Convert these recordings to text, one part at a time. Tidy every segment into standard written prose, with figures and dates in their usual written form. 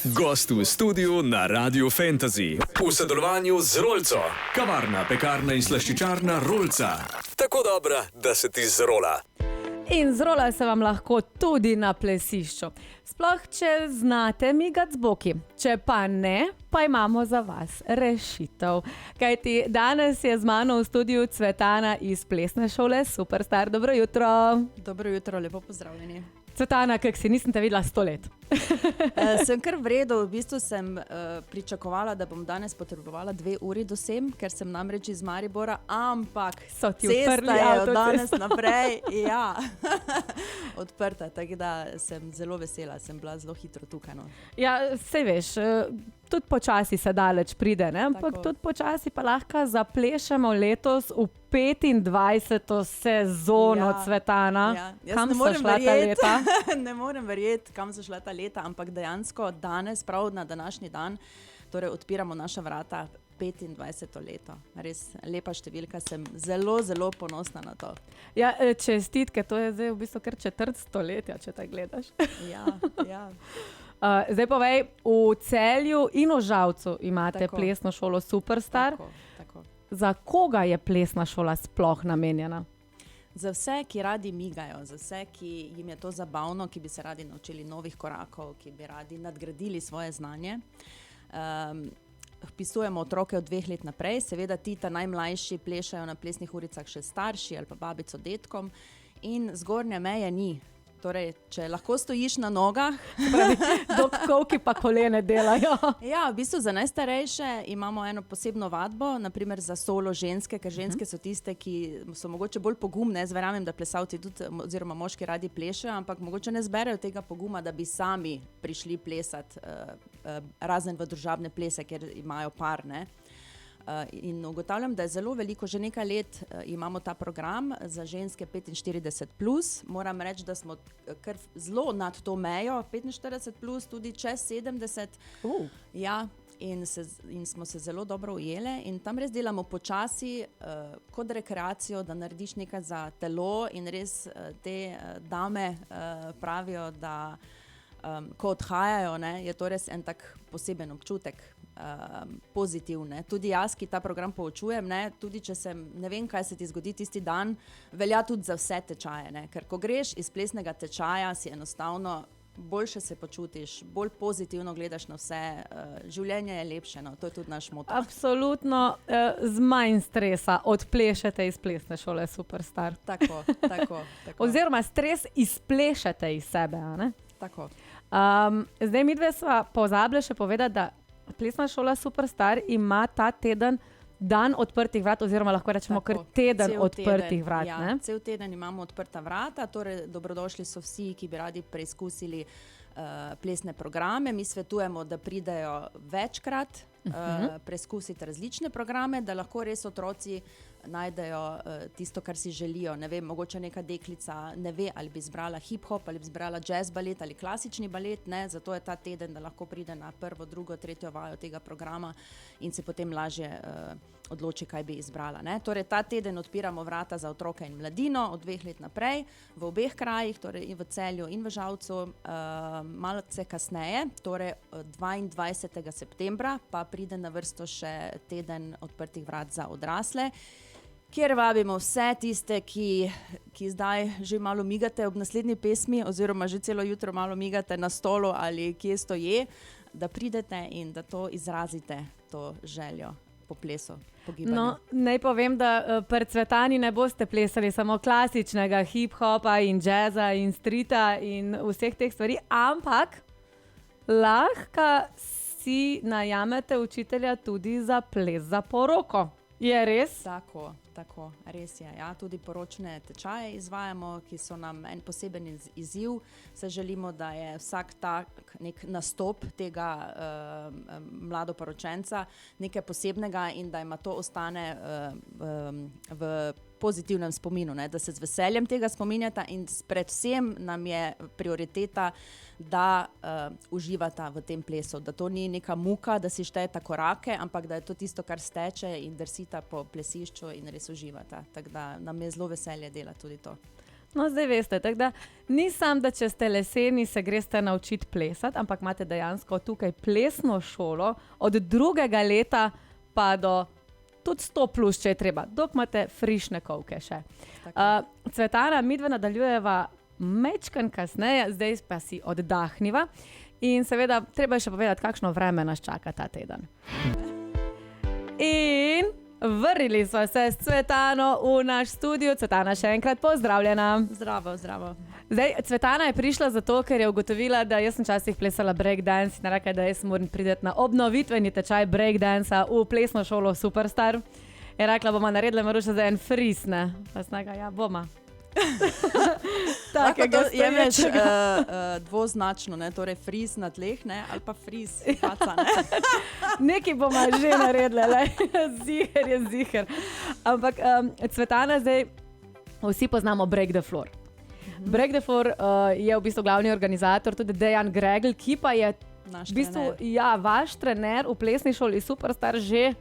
Gost v studiu na Radio Fantasy v sodelovanju z Rolco, kavarna, pekarna in slaščičarna Rolca. Tako dobra, da se ti zrola. In zrola se vam lahko tudi na plesišču. Sploh, če znate migati z boki. Če pa ne, pa imamo za vas rešitev. Kajti danes je z mano v studiu Cvetana iz plesne šole Superstar. Dobro jutro. Dobro jutro, lepo pozdravljeni. Cvetana, kak si, nisem te videla 100 let. Sem kar v redu, v bistvu sem pričakovala, da bom danes potrebovala 2 uri do sem, ker sem namreč iz Maribora, ampak cesta je od danes naprej odprta, tako da sem zelo vesela, sem bila zelo hitro tukaj. No. Ja, sej veš, tudi počasi se daleč pride, ne? Ampak tudi počasi pa lahko zaplešemo letos v 25. sezono Cvetana. Kam so šla ta leta? Ne morem verjeti, kam so šla ta leta, ampak dejansko danes, prav na današnji dan, torej odpiramo naša vrata 25. leto. Res lepa številka, sem zelo, zelo ponosna na to. Ja, čestitke, to je zdaj v bistvu kar 4 stoletja, če tako gledaš. Ja. Zdaj povej, v Celju in v Žalcu imate plesno šolo Superstar. Tako. Za koga je plesna šola sploh namenjena? Za vse, ki radi migajo, za vse, ki jim je to zabavno, ki bi se radi naučili novih korakov, ki bi radi nadgradili svoje znanje. Vpisujemo otroke od 2 let naprej, seveda ti ta najmlajši plešajo na plesnih uricah še starši ali pa babico, detkom in zgornje meje ni. Torej, če lahko stojiš na nogah, Kolki pa kolene delajo. Ja, v bistvu za najstarejše imamo eno posebno vadbo, naprimer za solo ženske, ker ženske so tiste, ki so mogoče bolj pogumne. Jaz verjamem, da plesalci tudi, oziroma moški radi plešejo, ampak mogoče ne zberejo tega poguma, da bi sami prišli plesati, razen v družabne plese, ker imajo par, ne. In ugotavljam, da je zelo veliko, že nekaj let imamo ta program za ženske 45+. Moram reči, da smo kar zelo nad to mejo, 45+, tudi čez 70. Ja, in smo se zelo dobro ujele in tam res delamo počasi, kot rekreacijo, da narediš nekaj za telo in res te dame pravijo, da ko odhajajo, ne, je to res en tak poseben občutek. Pozitivne. Tudi jaz, ki ta program poučujem, ne, tudi če ne vem, kaj se ti zgodi tisti dan, velja tudi za vse tečaje, ne, ker ko greš iz plesnega tečaja, si enostavno boljše se počutiš, bolj pozitivno gledaš na vse, življenje je lepše, no, to je tudi naš moto. Absolutno, z manj stresa odplešete iz plesne šole Superstar. Tako. Oziroma stres izplešete iz sebe, a ne? Tako. Zdaj midve sva pozabili še povedati, da plesna šola Superstar ima ta teden dan odprtih vrat, oziroma lahko rečemo kar teden odprtih vrat. Ja, ne? Cel teden imamo odprta vrata, torej dobrodošli so vsi, ki bi radi preizkusili plesne programe. Mi svetujemo, da pridejo večkrat preizkusiti različne programe, da lahko res otroci najdejo tisto, kar si želijo. Ne vem, mogoče neka deklica ne ve, ali bi izbrala hip-hop, ali bi izbrala jazz balet ali klasični balet, ne, zato je ta teden, da lahko pride na 1., 2., 3. vajo tega programa in se potem lažje odloči, kaj bi izbrala, ne. Torej, ta teden odpiramo vrata za otroke in mladino od 2 let naprej, v obeh krajih, torej in v Celju in v Žalcu, malce kasneje, torej 22. septembra, pa pride na vrsto še teden odprtih vrat za odrasle, kjer vabimo vse tiste, ki zdaj že malo migate ob naslednji pesmi oziroma že celo jutro malo migate na stolu ali kje stoje, da pridete in da to izrazite, to željo po plesu, po gibanju. No, naj povem, da pri Cvetani ne boste plesali samo klasičnega hip-hopa in jazza in streeta in vseh teh stvari, ampak lahko si najamete učitelja tudi za ples za poroko. Je res? Tako, res je. Ja, tudi poročne tečaje izvajamo, ki so nam en poseben izziv. Se želimo, da je vsak tak nek nastop tega mladoporočenca nekaj posebnega in da ima to ostane v pozitivnem spominu, ne? Da se z veseljem tega spominjata in predvsem nam je prioriteta, da uživata v tem plesu, da to ni neka muka, da si štejeta korake, ampak da je to tisto, kar steče in drsita po plesišču in res uživata. Tako da nam je zelo veselje delati tudi to. No, zdaj veste, tako da ni samo, da če ste leseni, se greste naučiti plesati, ampak imate dejansko tukaj plesno šolo od 2. leta pa do tudi 100 plus, če je treba, dok imate frišne kovke še. Cvetana, midve nadaljujeva mečkan kasneje, zdaj pa si oddahniva in seveda treba je še povedati, kakšno vreme nas čaka ta teden. In vrnili smo se s Cvetano v naš studio. Cvetana, še enkrat pozdravljena. Zdravo, zdravo. Zdaj, Cvetana je prišla zato, ker je ugotovila, da jaz sem včasih plesala breakdance in rekla, da jaz moram priti na obnovitveni tečaj breakdansa v plesno šolo Superstar. Je rekla, bomo naredila Maruša za en fris, ne? Pa sem rekla, ja, bomo. Takega jemeš dvoznačno, ne? Torej fris na tleh, ne? Ali pa fris faca, ne? Nekaj bomo že naredili, ziher je ziher. Ampak Cvetana, zdaj vsi poznamo Break the Floor. Break the Floor je v bistvu glavni organizator, tudi Dejan Gregl, ki pa je Naš v bistvu, trener. ja, vaš trener v plesni šoli Superstar že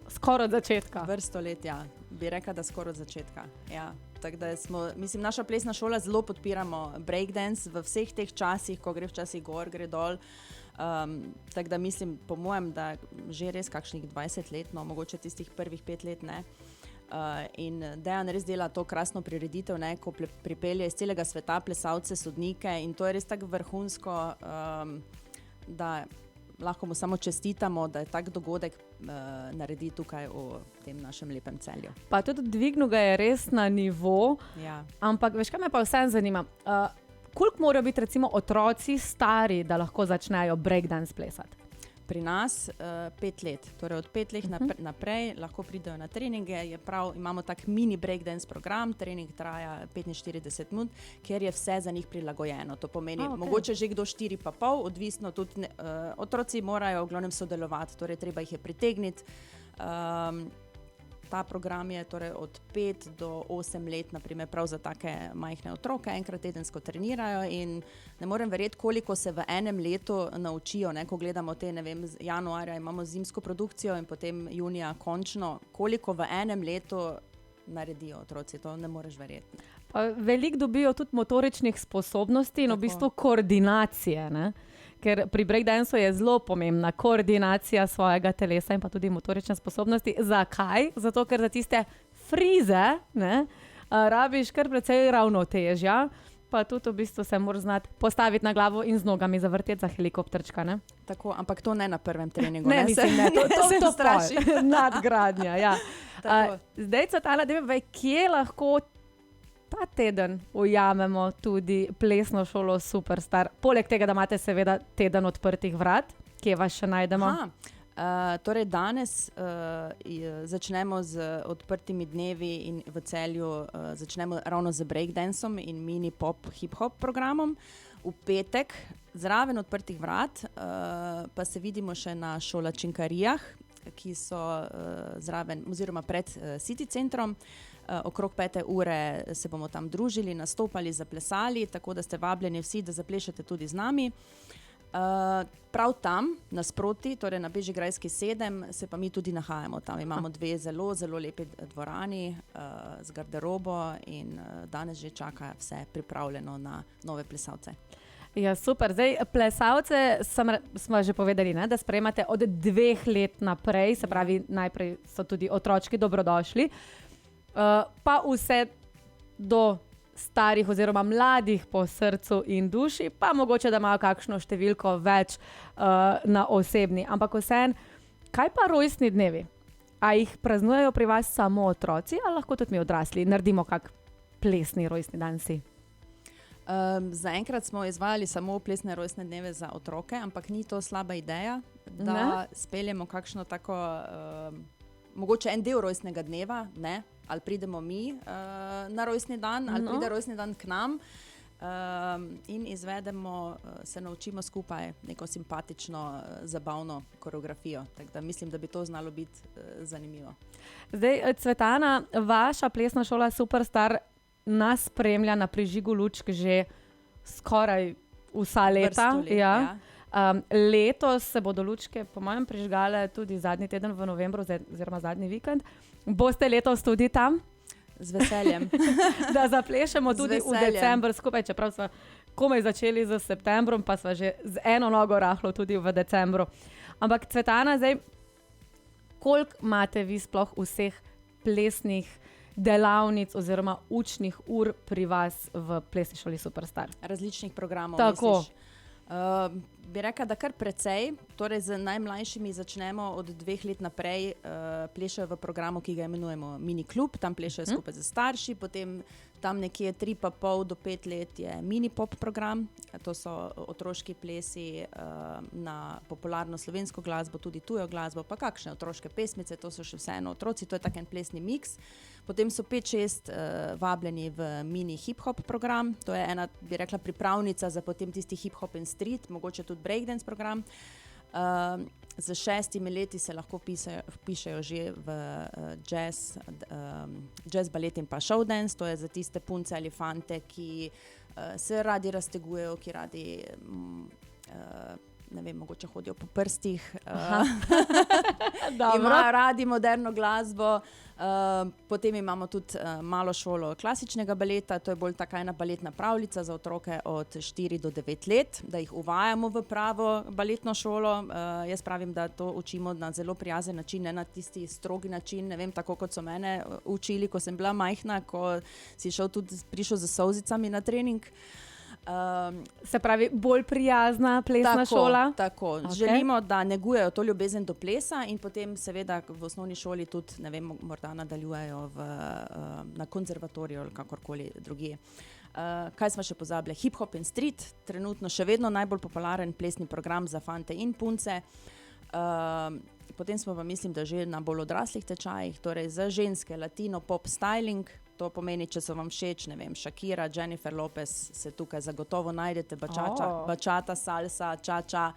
skoraj od začetka. Vrsto let, ja. Bi rekla, da skoraj od začetka. Ja. Tako da mislim, naša plesna šola zelo podpiramo breakdance v vseh teh časih, ko gre včasih gor, gre dol. Tako da mislim, po mojem, da že res kakšnih 20 let, no, mogoče tistih prvih 5 let ne. In Dejan res dela to krasno prireditev, ne, ko pripelje iz celega sveta plesalce, sodnike in to je res tako vrhunsko, da lahko mu samo čestitamo, da je tak dogodek naredi tukaj v tem našem lepem Celju. Pa tudi dvignil ga je res na nivo, Ja. ampak veš, kaj me pa vseeno zanima? Koliko morajo biti recimo otroci stari, da lahko začnejo breakdance plesati? Pri nas 5 let, torej od 5 let naprej lahko pridejo na treninge. Je prav, imamo tak mini breakdance program, trening traja 45 minut, ker je vse za njih prilagojeno. To pomeni, mogoče že kdo 4,5, odvisno tudi, otroci morajo v glavnem sodelovati, torej treba jih je pritegniti. Ta program je torej od 5 do 8 let, naprimer, prav za take majhne otroke, enkrat tedensko trenirajo in ne morem verjeti, koliko se v enem letu naučijo, ne, ko gledamo te, ne vem, januarja imamo zimsko produkcijo in potem junija končno, koliko v enem letu naredijo otroci, to ne moreš verjeti. Pa veliko dobijo tudi motoričnih sposobnosti in v bistvu koordinacije, ne? Ker pri breakdanceu je zelo pomembna koordinacija svojega telesa in pa tudi motorične sposobnosti. Zakaj? Zato, ker za tiste frize, ne, rabiš kar precej ravnotežja, pa tudi v bistvu se moraš znati postaviti na glavo in z nogami zavrteti za helikopterčka, ne? Tako, ampak to ne na prvem treningu. Ne, mislim, ne, to straši. Nadgradnja, ja. Zdaj, Cvetana, da mi kje lahko ta teden ujamemo tudi plesno šolo Superstar? Poleg tega, da imate seveda teden odprtih vrat, kje vas še najdemo? Torej danes začnemo z odprtimi dnevi in v Celju začnemo ravno z breakdanceom in mini pop hip-hop programom. V petek zraven odprtih vrat pa se vidimo še na šolačinkarijah, ki so zraven oziroma pred City centrom. Okrog 5. ure se bomo tam družili, nastopali, zaplesali, tako da ste vabljeni vsi, da zaplešete tudi z nami. Prav tam, nasproti, torej na Bežigrajski 7, se pa mi tudi nahajamo. Tam imamo 2 zelo, zelo lepi dvorani z garderobo in danes že čaka vse pripravljeno na nove plesalce. Ja, super. Zdaj, plesalce smo že povedali, ne, da sprejemate od 2 let naprej, se pravi, najprej so tudi otročki dobrodošli, pa vse do starih oziroma mladih po srcu in duši, pa mogoče, da imajo kakšno številko več na osebni. Ampak vseeno, kaj pa rojstni dnevi? A jih praznujejo pri vas samo otroci ali lahko tudi mi odrasli naredimo kak plesni rojstni dan si? Zaenkrat smo izvajali samo plesne rojstne dneve za otroke, ampak ni to slaba ideja, da speljemo kakšno tako, mogoče en del rojstnega dneva, ne? Ali pridemo mi na rojstni dan, ali pride rojstni dan k nam in izvedemo, se naučimo skupaj neko simpatično, zabavno koreografijo. Tako da mislim, da bi to znalo biti zanimivo. Zdaj, Cvetana, vaša plesna šola Superstar nas spremlja na prižigu lučk že skoraj vsa leta. Letos se bodo lučke, po mojem, prižgale tudi zadnji teden v novembru, oziroma zadnji vikend. Boste letos tudi tam? Z veseljem. Da zaplešemo tudi Z v veseljem. decembru skupaj, čeprav smo komaj začeli z septembrom, pa smo že z eno nogo rahlo tudi v decembru. Ampak Cvetana, zdaj, koliko imate vi sploh vseh plesnih delavnic oziroma učnih ur pri vas v plesni šoli Superstar? Različnih programov. Tako. Misliš? Bi rekla, da kar precej, torej z najmlajšimi začnemo od 2 let naprej, plešajo v programu, ki ga imenujemo Mini klub, tam plešajo skupaj z starši, potem tam nekje 3,5 do 5 let je mini pop program, to so otroški plesi na popularno slovensko glasbo, tudi tujo glasbo, pa kakšne otroške pesmice, to so še vseeno otroci, to je tak en plesni miks. Potem so 5-6 vabljeni v mini hip-hop program, to je ena, bi rekla, pripravnica za potem tisti hip-hop in street, mogoče tudi breakdance program. Z 6 leti se lahko pišejo že v jazz, balet in pa showdance, to je za tiste punce ali fante, ki se radi raztegujejo, ki radi ne vem, mogoče hodijo po prstih, imajo radi moderno glasbo. Potem imamo tudi malo šolo klasičnega baleta, to je bolj taka ena baletna pravljica za otroke od 4 do 9 let, da jih uvajamo v pravo baletno šolo. Jaz pravim, da to učimo na zelo prijazen način, ne na tisti strogi način, ne vem, tako kot so mene učili, ko sem bila majhna, ko si prišel z solzicami na trening. Se pravi, bolj prijazna plesna šola? Tako. Okay. Želimo, da negujejo to ljubezen do plesa in potem seveda v osnovni šoli tudi, ne vem, morda nadaljujejo na konzervatoriju ali kakorkoli drugje. Kaj smo še pozabili? Hip-hop in street, trenutno še vedno najbolj popularen plesni program za fante in punce. Potem smo pa, mislim, da že na bolj odraslih tečajih, torej za ženske latino pop styling. To pomeni, če so vam všeč, ne vem, Shakira, Jennifer Lopez, se tukaj zagotovo najdete, bachata, salsa, cha-cha,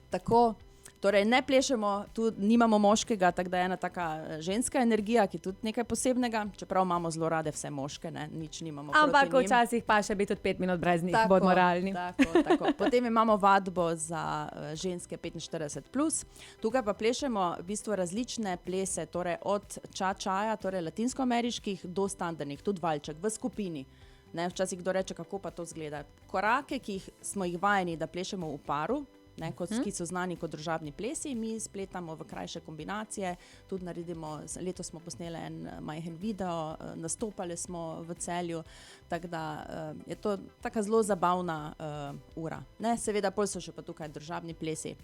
tako. Torej ne plešemo, tu nimamo moškega, tako da je ena taka ženska energija, ki je tudi nekaj posebnega, čeprav imamo zelo rade vse moške, ne, nič nimamo proti njim. Ampak včasih pa še biti tudi 5 minut brez njih, bodimo realni. Tako. Potem imamo vadbo za ženske 45+. Tukaj pa plešemo v bistvu različne plese, torej od cha-chaja, torej latinskoameriških, do standardnih, tudi valček v skupini. Ne, včasih kdo reče, kako pa to zgleda. Korake, ki smo jih vajeni, da plešemo v paru, ne, ki so znani kot družabni plesi, mi spletamo v krajše kombinacije, tudi naredimo, letos smo posneli en majhen video, nastopali smo v Celju, tako da je to taka zelo zabavna ura. Ne, seveda, pol so še pa tukaj družabni plesi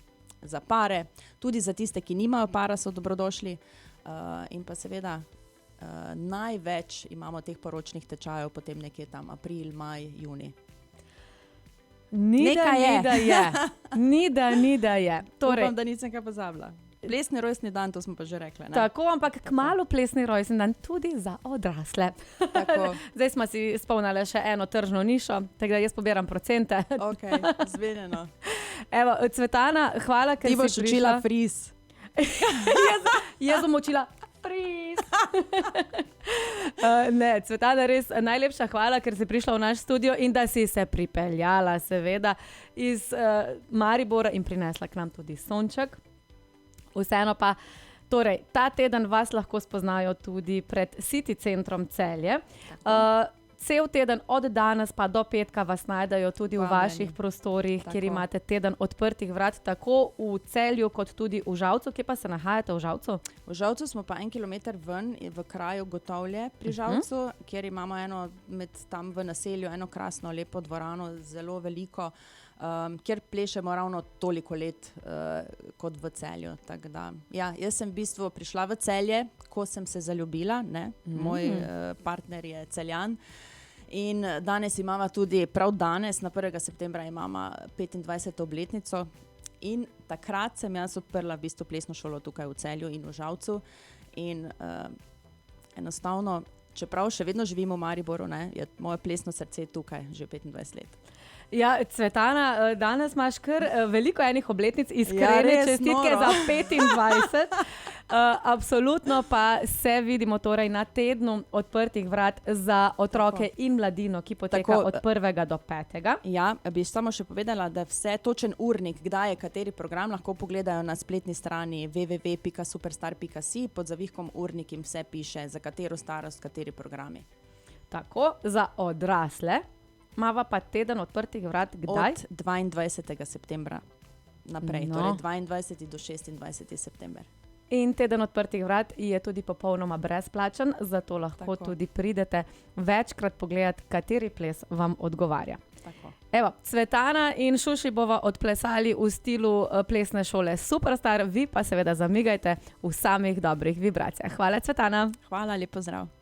za pare, tudi za tiste, ki nimajo para, so dobrodošli in pa seveda največ imamo teh poročnih tečajev, potem nekje tam april, maj, juni. Ni da je. Torej, upam, da nisem kaj pozabila. Plesni rojstni dan, to smo pa že rekli. Ne? Tako, ampak kmalu plesni rojstni dan tudi za odrasle. Tako. Zdaj smo si spomnili še eno tržno nišo, tako da jaz pobiram procente. Ok, zvedeno. Evo, Cvetana, hvala, ker si prišla. Ti boš učila friz. Jaz bom učila friz. Ne, Cvetana, res najlepša hvala, ker si prišla v naš studio in da si se pripeljala seveda iz Maribora in prinesla k nam tudi sonček. Vseeno pa, torej, ta teden vas lahko spoznajo tudi pred City centrom Celje. Cel teden od danes pa do petka vas najdejo tudi v vaših prostorih, kjer imate teden odprtih vrat, tako v Celju kot tudi v Žalcu. Kje pa se nahajate v Žalcu? V Žalcu smo pa 1 kilometer ven v kraju Gotovlje pri Žalcu, kjer imamo tam v naselju eno krasno, lepo dvorano, zelo veliko, kjer plešemo ravno toliko let kot v Celju. Da, ja, jaz sem v bistvu prišla v Celje, ko sem se zaljubila, ne? Moj partner je Celjan. In danes imamo tudi, prav danes, na 1. septembra imamo 25. obletnico in takrat sem jaz odprla v bistvu plesno šolo tukaj v Celju in v Žalcu in enostavno, čeprav še vedno živim v Mariboru, ne, je moje plesno srce tukaj že 25 let. Ja, Cvetana, danes imaš kar veliko enih obletnic, iskrene čestitke za 25. Absolutno pa se vidimo torej na tednu odprtih vrat za otroke in mladino, ki poteka od 1. do 5. Ja, bi samo še povedala, da vse točen urnik, kdaj je kateri program, lahko pogledajo na spletni strani www.superstar.si, pod zavihkom urnik in vse piše, za katero starost, kateri programi. Tako, za odrasle imava pa teden odprtih vrat kdaj? Od 22. septembra naprej, torej 22. do 26. september. In teden odprtih vrat je tudi popolnoma brezplačen, zato lahko tudi pridete večkrat pogledati, kateri ples vam odgovarja. Tako. Evo, Cvetana in Šuši bova odplesali v stilu plesne šole Superstar, vi pa seveda zamigajte v samih dobrih vibracijah. Hvala, Cvetana. Hvala, lep pozdrav.